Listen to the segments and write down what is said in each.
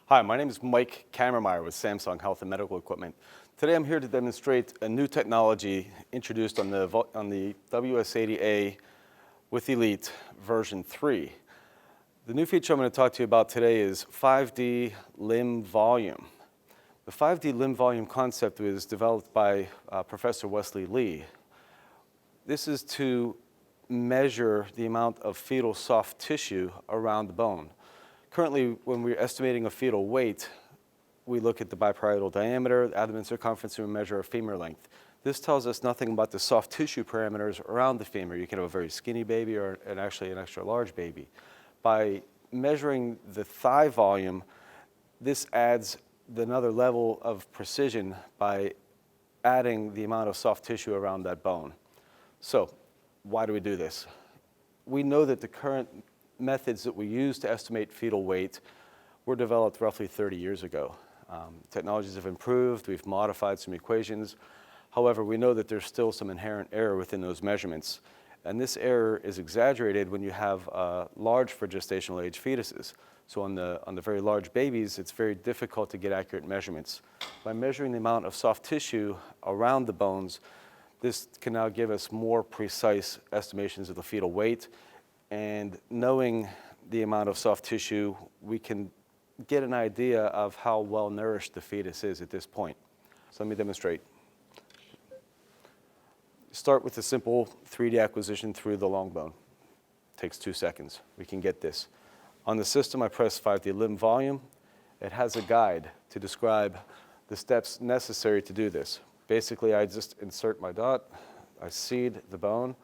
Hi, my name is Mike Kammermeyer with Samsung Health and Medical Equipment. Today I'm here to demonstrate a new technology introduced on the WS80A with Elite version 3. The new feature I'm going to talk to you about today is 5D limb volume. The 5D limb volume concept was developed by Professor Wesley Lee. This is to measure the amount of fetal soft tissue around the bone. Currently, when we're estimating a fetal weight, we look at the biparietal diameter, the abdomen circumference, and we measure a femur length. This tells us nothing about the soft tissue parameters around the femur. You can have a very skinny baby or actually an extra large baby. By measuring the thigh volume, this adds another level of precision by adding the amount of soft tissue around that bone. So, why do we do this? We know that the current methods that we use to estimate fetal weight were developed roughly 30 years ago. Technologies have improved, we've modified some equations. However, we know that there's still some inherent error within those measurements. And this error is exaggerated when you have large for gestational age fetuses. So on the very large babies, it's very difficult to get accurate measurements. By measuring the amount of soft tissue around the bones, this can now give us more precise estimations of the fetal weight. And knowing the amount of soft tissue, we can get an idea of how well nourished the fetus is at this point. So let me demonstrate. Start with a simple 3D acquisition through the long bone. Takes 2 seconds. We can get this. On the system, I press 5D limb volume. It has a guide to describe the steps necessary to do this. Basically, I just insert my dot, I seed the bone.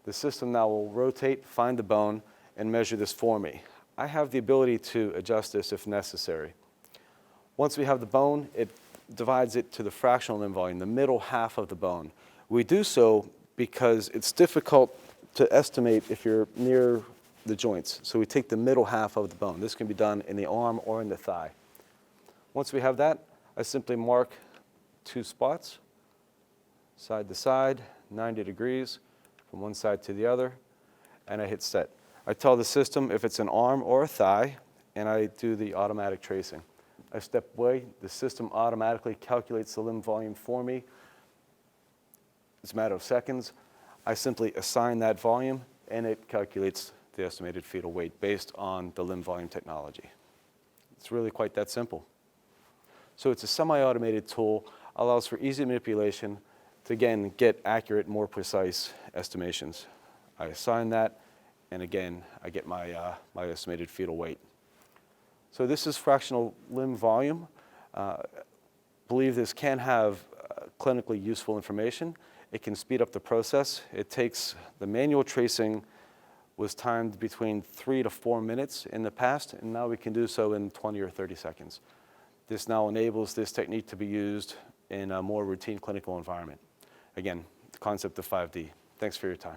The system now will rotate, find the bone, and measure this for me. I have the ability to adjust this if necessary. Once we have the bone, it divides it to the fractional limb volume, the middle half of the bone. We do so because it's difficult to estimate if you're near the joints. So we take the middle half of the bone. This can be done in the arm or in the thigh. Once we have that, I simply mark 2 spots, side to side, 90 degrees. From one side to the other, and I hit set. I tell the system if it's an arm or a thigh, and I do the automatic tracing. I step away, the system automatically calculates the limb volume for me. It's a matter of seconds. I simply assign that volume, and it calculates the estimated fetal weight based on the limb volume technology. It's really quite that simple. So it's a semi-automated tool, allows for easy manipulation, to again get accurate, more precise estimations. I assign that, and again, I get my estimated fetal weight. So this is fractional limb volume. Believe this can have clinically useful information. It can speed up the process. It takes, the manual tracing was timed between 3 to 4 minutes in the past, and now we can do so in 20 or 30 seconds. This now enables this technique to be used in a more routine clinical environment. Again, the concept of 5D. Thanks for your time.